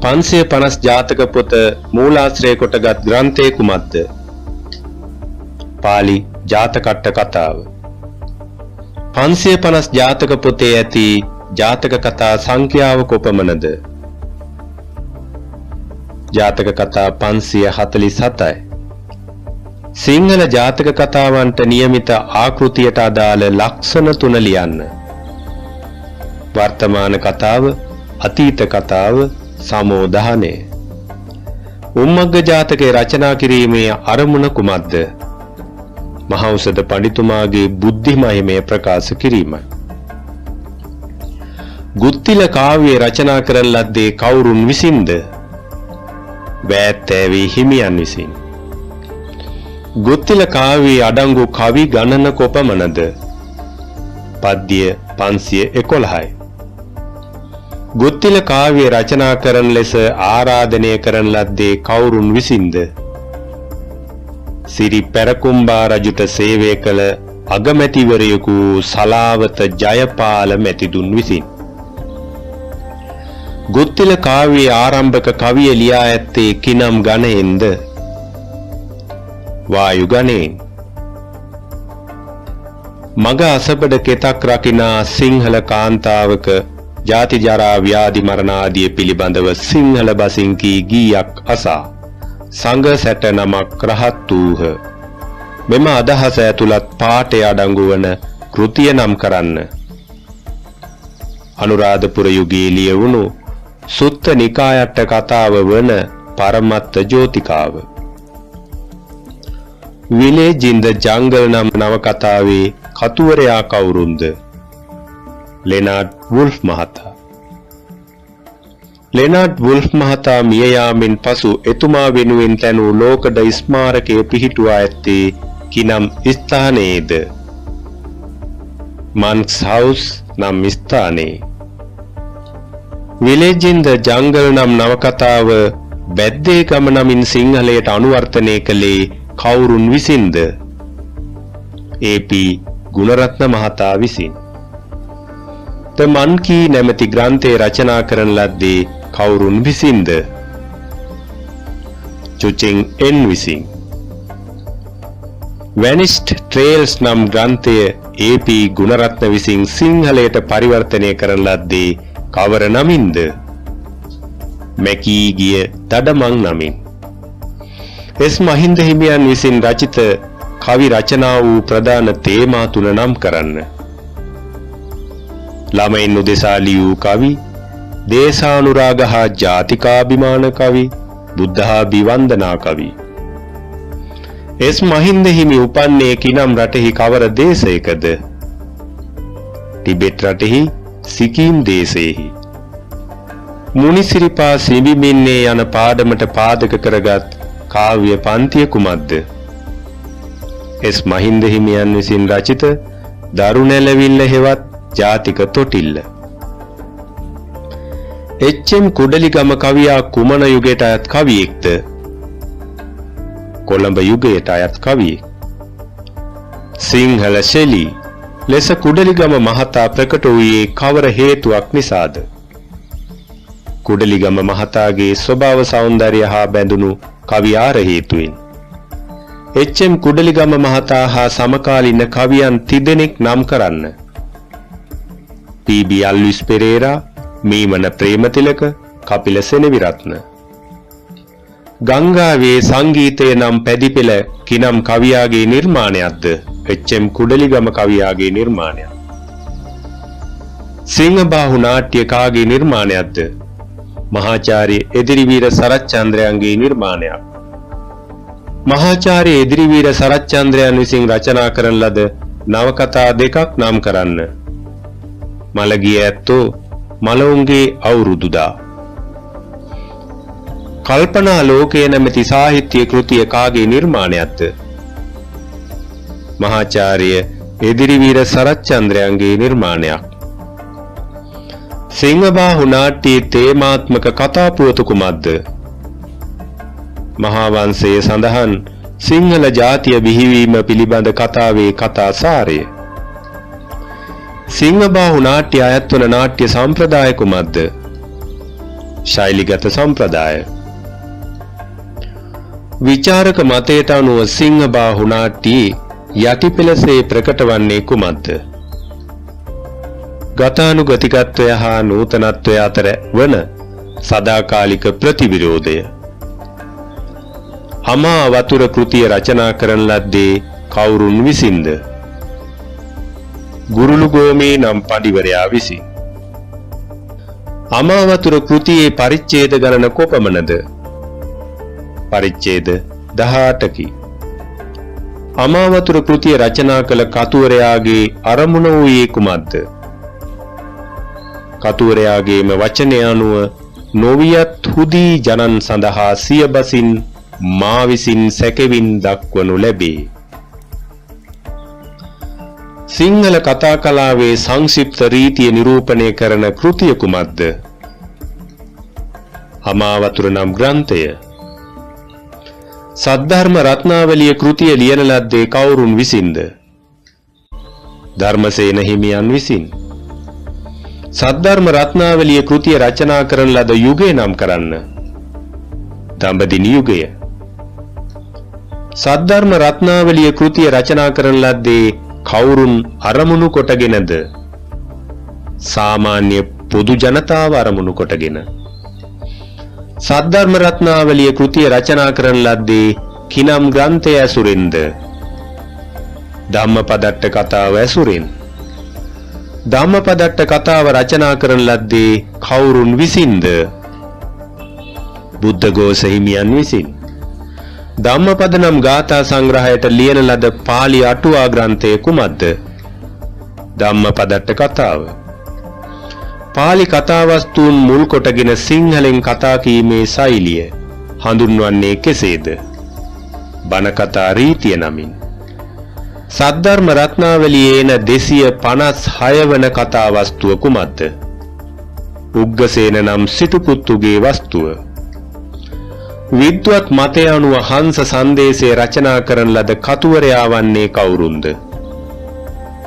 550 ජාතක පොත මූලාශ්‍රය කොටගත් ග්‍රන්ථය කුමක්ද? පාලි ජාතකට්ට කතාව. 550 ජාතක පොතේ ඇති ජාතක කතා සංඛ්‍යාව කොපමණද? ජාතක කතා 547යි. සිංහල ජාතක කතාවන්ට නියමිත ආකෘතියට අදාළ ලක්ෂණ 3 ලියන්න. වර්තමාන කතාව, අතීත කතාව, සමෝධානය. උම්මග්ග ජාතකයේ රචනා කිරීමේ අරමුණ කුමක්ද? මහෞෂධ පඬිතුමාගේ බුද්ධිමයමය ප්‍රකාශ කිරීමයි. ගුත්තිල කාව්‍ය රචනා කරන ලද්දේ කවුරුන් විසින්ද? වෑත්තෑවේ හිමියන් විසින්. ගුත්තිල කාව්‍යයේ අඩංගු කවි ගණන කොපමණද? පද්‍ය 511යි. ගුත්තිල කාව්‍ය රචනා කරන ලෙස ආරාධනය කරන ලද්දේ කවුරුන් විසින්ද? සිරි පැරකුම්බා රජුට සේවය කළ අගමැතිවරයෙකු සලාවත ජයපාල මැතිතුන් විසින්. ගුත්තිල කාව්‍යයේ ආරම්භක කවිය ලියා ඇත්තේ කිනම් ගණයෙන්ද? වායු ගණයෙන්. මග අසබඩ කෙතක් රකිනා සිංහල කාන්තාවක ජාති ජරා ව්‍යාධි මරණ ආදිය පිළිබඳව සිංහල බසින් කී ගීයක් අසා සංඝ සැට නමක් රහත් වූහ. මෙම අදහස ඇතුළත් පාඨය අඩංගු වන කෘතිය නම් කරන්න. අනුරාධපුර යුගයේ ලියවුණු සුත්ත නිකායට්ට කතාව වන පරමත්ත ජෝතිකාව. විලේජ් ඉන් ද ජංගල් නම් නවකතාවේ කතුවරයා කවුරුන්ද? ලෙනාඩ් වුල්ෆ් මහතා. ලෙනාඩ් වුල්ෆ් මහතා මිය යාමෙන් පසු එතුමා වෙනුවෙන් තැනූ ලෝකඩ ස්මාරකය පිහිටුවා ඇත්තේ කිනම් ස්ථානයේද? මන්ක්ස් හවුස් නම් ස්ථානයේ. විලේජ් ඉන් ද ජංගල් නම් නවකතාව බැද්දේ ගම නමින් සිංහලයට අනුවර්තනය කළේ කවුරුන් විසින්ද? ඒ.පී. ගුණරත්න මහතා විසින්. ද මන්කී නැමැති ග්‍රන්ථය රචනා කරන ලද්දේ කවුරුන් විසින්ද? චුචින් එන් විසින්. වැනිස්ට් ට්‍රේල්ස් නම් ග්‍රන්ථය ඒ.පී. ගුණරත්න විසින් සිංහලයට පරිවර්තනය කරන ලද්දේ කවර නමින්ද? මැකී ගිය දඩමං නමින්. එස් මහින්ද හිමියන් විසින් රචිත කවි රචනා වූ ප්‍රධාන තේමා 3 නම් කරන්න. ළමයින් උදෙසා ලියූ කවි, දේශානුරාග හා ජාතිකාභිමාන කවි, බුද්ධාභි වන්දනා කවි. එස් මහින්ද හිමි උපන්නේ කිනම් රටෙහි කවර දේශයකද? ටිබෙට් රටෙහි සිකිම් දේශයේහි. මුනිසිරිපා සිඹිමින්නේ යන පාඩමට පාදක කරගත් කාව්‍ය පන්තිය කුමක්ද? එස් මහින්ද හිමියන් විසින් රචිත දරුනැලවිල්ල හෙවත් ජාතික තොටිල්ල. එච්.එම්. කුඩලිගම කවියා කුමන යුගයට අයත් කවියෙක්ද? කොළඹ යුගයට අයත් කවියෙක්. සිංහල ශෛලී ලෙස කුඩලිගම මහතා ප්‍රකට වූයේ කවර හේතුවක් නිසාද? කුඩලිගම මහතාගේ ස්වභාව සෞන්දර්ය හා බැඳුණු කවියාර හේතුවෙන්. එච්.එම්. කුඩලිගම මහතා හා සමකාලීන කවියන් 3 දෙනෙක් නම් කරන්න. පී.බී. අල්විස් පෙරේරා, මීමන ප්‍රේමතිලක, කපිල සෙනවිරත්න. ගංගාවේ සංගීතය නම් පැදිපෙළ කිනම් කවියාගේ නිර්මාණයක්ද? එච්.එම්. කුඩලිගම කවියාගේ නිර්මාණයක්. සිංහබාහු නාට්‍ය කාගේ නිර්මාණයක්ද? මහාචාර්ය එදිරිවීර සරච්චන්ද්‍රයන්ගේ නිර්මාණයක්. මහාචාර්ය එදිරිවීර සරච්චන්ද්‍රයන් විසින් රචනා කරන ලද නවකතා 2ක් නම් කරන්න. මළගිය ඇත්තෝ, මලවුන්ගේ අවුරුදුදා. කල්පනා ලෝකය නැමැති සාහිත්‍ය කෘතිය කාගේ නිර්මාණයක්ද? මහාචාර්ය එදිරිවීර සරච්චන්ද්‍රයන්ගේ නිර්මාණයක්. සිංහබාහු නාට්‍යයේ තේමාත්මක කතා පුවත කුමක්ද? මහා වංශයේ සඳහන් සිංහල ජාතිය බිහිවීම පිළිබඳ කතාවේ කතා සාරය. සිංහබාහු නාට්‍ය අයත් වන නාට්‍ය සම්ප්‍රදාය කුමක්ද? ශෛලිගත සම්ප්‍රදාය. විචාරක මතයට අනුව සිංහබාහු නාට්‍යයේ යටිපෙළසේ ප්‍රකට වන්නේ කුමක්ද? ගතානුගතිකත්වය හා නූතනත්වය අතර වන සදාකාලික ප්‍රතිවිරෝධය. අමා වතුර කෘතිය රචනා කරන ලද්දේ කවුරුන් විසින්ද? ගුරුළුගෝමේ නම් පඬිවරයා විසින්. අමා වතුර කෘතියේ පරිච්ඡේද ගණන කොපමණද? පරිච්ඡේද 18කි. අමා වතුර කෘතිය රචනා කළ කතුවරයාගේ අරමුණ වූයේ කුමක්ද? කතුවරයාගේම වචනය අනුව නොවියත් හුදී ජනන් සඳහා සිය බසින් මා විසින් සැකෙවින් දක්වනු ලැබේ. සිංහල කතා කලාවේ සංක්ෂිප්ත රීතිය නිරූපණය කරන කෘතිය කුමක්ද? අමා වතුර නම් ග්‍රන්ථය. සද්ධර්ම රත්නාවලිය කෘතිය ලියන ලද්දේ කවුරුන් විසින්ද? ධර්මසේන හිමියන් විසින්. සද්ධර්ම රත්නාවලිය කෘතිය රචනා කරන ලද යුගය නම් කරන්න. දඹදිව යුගය. සද්ධර්ම රත්නාවලිය කෘතිය රචනා කරන ලද්දේ කවුරුන් අරමුණු කොටගෙනද? සාමාන්‍ය පොදු ජනතාව අරමුණු කොටගෙන. සද්ධර්ම රත්නාවලිය කෘතිය රචනා කරන ලද්දේ කිනම් ග්‍රන්ථය ඇසුරෙන්ද? ධම්මපදට්ට කතාව ඇසුරෙන්. ධම්මපදට්ට කතාව රචනා කරන ලද්දේ කවුරුන් විසින්ද? බුද්ධඝෝෂ හිමියන් විසින්. ධම්මපද නම් ගාථා සංග්‍රහයට ලියන ලද පාලි අටුවා ග්‍රන්ථය කුමක්ද? ධම්මපදට්ට කතාව. පාලි කතාවස්තුන් මුල් කොටගෙන සිංහලෙන් කතා කීමේ ශෛලිය හඳුන්වන්නේ කෙසේද? බණ කතා රීතිය නමින්. සද්ධර්ම රත්නාවලියේ එන 256 වන කතාවස්තුව කුමක්ද? උග්ගසේන නම් සිටුපුත්තුගේ වස්තුව. විද්වත් මතය අනුව හංස සංදේශය රචනා කරන ලද කතුවරයා වන්නේ කවුරුන්ද?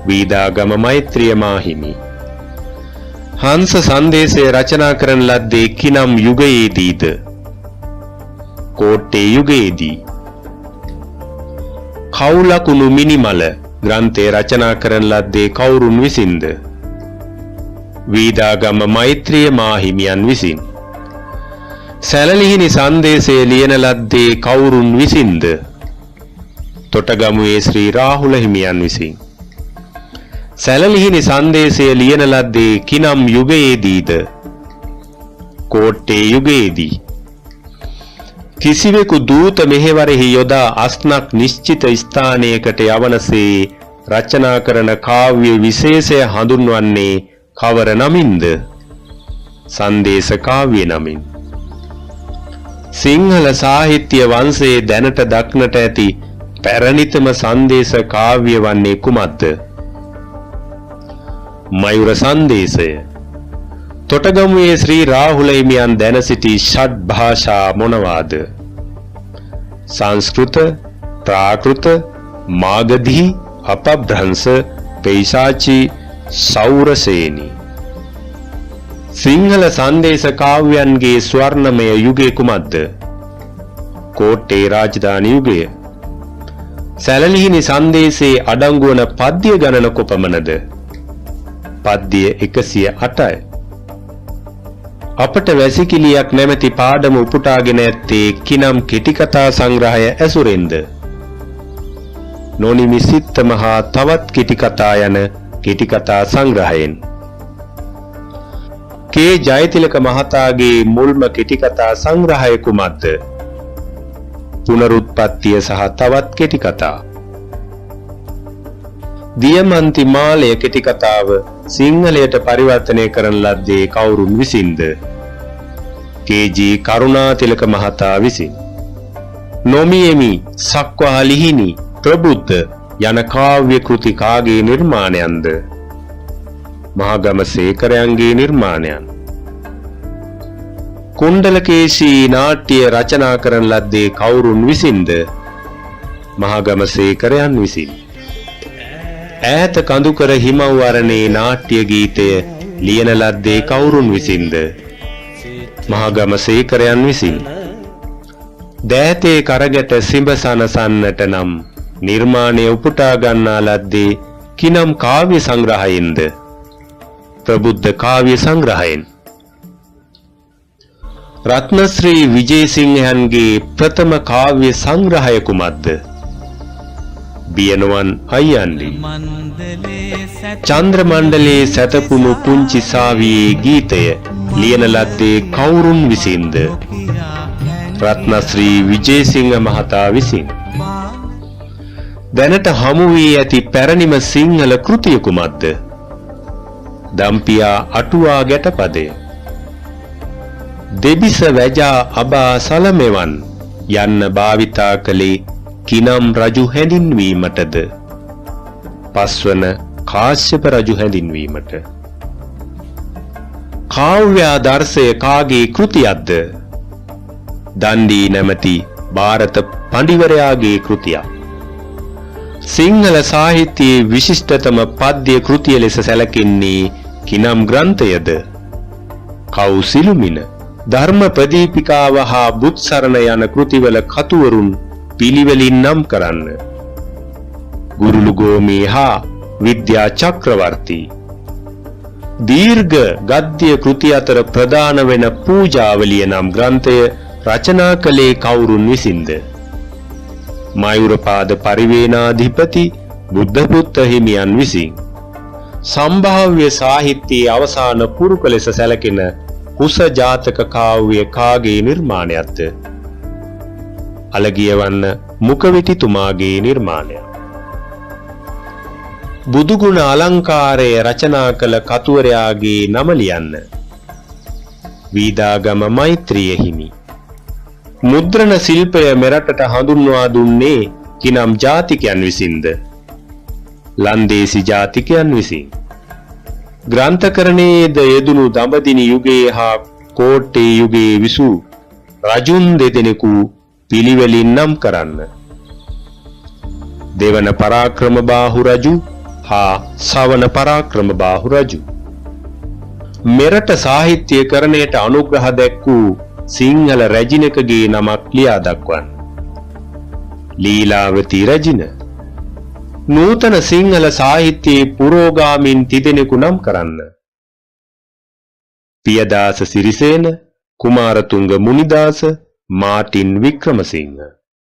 වීදාගම මෛත්‍රිය මාහිමි. හංස සංදේශය රචනා කරන ලද්දේ කිනම් යුගයේදීද? කෝට්ටේ යුගයේදී. කවුලකුණු මිනිමල ග්‍රන්ථය රචනා කරන ලද්දේ කවුරුන් විසින්ද? වීදාගම මෛත්‍රිය මාහිමියන් විසින්. සැලලිහිණි සංදේශය ලියන ලද්දේ කවුරුන් විසින්ද? තොටගමුවේ ශ්‍රී රාහුල හිමියන් විසින්. සැලලිහිණි සංදේශය ලියන ලද්දේ කිනම් යුගයේදීද? කෝට්ටේ යුගයේදී. කිසිවෙකු දූත මෙහෙවරෙහි යොදා අස්නක් නිශ්චිත ස්ථානයකට යවනසේ රචනා කරන කාව්‍ය විශේෂය හඳුන්වන්නේ කවර නමින්ද? සංදේශ කාව්‍ය නමින්. සිංහල සාහිත්‍ය වංශයේ දැනට දක්නට ඇති පැරණිතම සංදේශ කාව්‍ය වන්නේ කුමක්ද? මයුර සංදේශය. තොටගමුවේ ශ්‍රී රාහුල හිමියන් දැන සිටි ෂඩ් භාෂා මොනවාද? සංස්කෘත, ප්‍රාකෘත, මාගධී, අපභ්‍රංශ, පෛශාචි, සෞරසේනි. සිංහල සංදේශ කාව්‍යයන්ගේ ස්වර්ණමය යුගය කුමක්ද? කෝට්ටේ රාජධානි යුගය. සැලලිහිණි සංදේශයේ අඩංගු වන පද්‍ය ගණන කොපමණද? පද්‍ය 108යි. අපට වැසිකිළියක් නැමැති පාඩම උපුටාගෙන ඇත්තේ කිනම් කෙටිකතා සංග්‍රහය ඇසුරෙන්ද? නොනිමිසිත්තම හා තවත් කෙටිකතා යන කෙටිකතා සංග්‍රහයෙන්. කේ ජයතිලක මහතාගේ මුල්ම කෙටිකතා සංග්‍රහය කුමක්ද? පුනරුත්පත්තිය සහ තවත් කෙටිකතා. දියමන්ති මාලය කෙටිකතාව සිංහලයට පරිවර්තනය කරන ලද්දේ කවුරුන් විසින්ද? කේ.ජී. කරුණාතිලක මහතා විසින්. නොමියෙමි, සක්වාලිහිණි, ප්‍රබුද්ධ යන කාව්‍ය කෘති කාගේ නිර්මාණයන්ද? මහගම සේකරයන්ගේ නිර්මාණයන්. කුණ්ඩලකේශී නාට්‍ය රචනා කරන ලද්දේ කවුරුන් විසින්ද? මහගම සේකරයන් විසින්. ඈත කඳුකර හිමවරණේ නාට්‍ය ගීතය ලියන ලද්දේ කවුරුන් විසින්ද? මහගම සේකරයන් විසින් දෑතේ කරගැට සිඹසනසන්නට නම් නිර්මාණය උපුටා ගන්නා ලද්දේ කිනම් කාව්‍ය සංග්‍රහයෙන්ද? ප්‍රබුද්ධ කාව්‍ය සංග්‍රහයෙන්. රත්නශ්‍රී විජේසිංහයන්ගේ ප්‍රථම කාව්‍ය සංග්‍රහය කුමක්ද? බියනුවන් අයියන්ලි. චන්ද්‍ර මණ්ඩලයේ සැතපුණු පුංචි සාවියේ ගීතය ලියන ලද්දේ කවුරුන් විසින්ද? රත්නශ්‍රී විජේසිංහ මහතා විසින්. දැනට හමු වී ඇති පැරණිම සිංහල කෘතිය කුමක්ද? දම්පියා අටුවා ගැටපදය. දෙබිස වැජා අබා සලමෙවන් යන්න භාවිතා කළේ කිනම් රජු හැඳින්වීමටද? පස්වන කාශ්‍යප රජු හැඳින්වීමට. කාව්‍යාදර්ශය කාගේ කෘතියක්ද? දණ්ඩී නැමැති ಭಾರತ පඬිවරයාගේ කෘතියක්. සිංහල සාහිත්‍යයේ විශිෂ්ටතම පද්‍ය කෘතිය ලෙස සැලකෙන්නේ කිනම් ග්‍රන්ථයද? කෞසිලුමින, ධර්ම ප්‍රදීපිකාව හා බුත්සරණ යන කෘතිවල කතුවරුන් පිළිවෙලින් නම් කරන්න. ගුරුළුගෝමී හා විද්‍යා චක්‍රවර්ති. දීර්ඝ ගද්‍ය කෘති අතර ප්‍රධාන වෙන පූජාවලිය නම් ග්‍රන්ථය රචනා කළේ කවුරුන් විසින්ද? මයුරපාද පරිවේනාධිපති බුද්ධපුත්ත හිමියන් විසින්. සම්භාව්‍ය සාහිත්‍යයේ අවසාන පුරුක ලෙස සැලකෙන කුස ජාතක කාව්‍ය කාගේ නිර්මාණයක්ද? අලගියවන්න මුකවිටිතුමාගේ නිර්මාණයක්. බුදුගුණ අලංකාරය රචනා කළ කතුවරයාගේ නම ලියන්න. වීදාගම මෛත්‍රිය හිමි. මුද්‍රණ ශිල්පය මෙරටට හඳුන්වා දුන්නේ කිනම් ජාතිකයන් විසින්ද? ලන්දේසි ජාතිකයන් විසින්. ග්‍රන්ථකරණයේද යෙදුණු දඹදිනි යුගයේ හා කෝට්ටේ යුගයේ විසූ රජුන් දෙදෙනෙකු පිළිවෙලින් නම් කරන්න. දෙවන පරාක්‍රමබාහු රජු හා සවන පරාක්‍රමබාහු රජු. මෙරට සාහිත්‍යකරණයට අනුග්‍රහ දැක්වූ සිංහල රැජිනකගේ නමක් ලියා දක්වන්න. ලීලාවතී රැජින. නූතන සිංහල සාහිත්‍යයේ පුරෝගාමින් තිදෙනෙකු නම් කරන්න. පියදාස සිරිසේන, කුමාරතුංග මුනිදාස, මාටින් වික්‍රමසිංහ.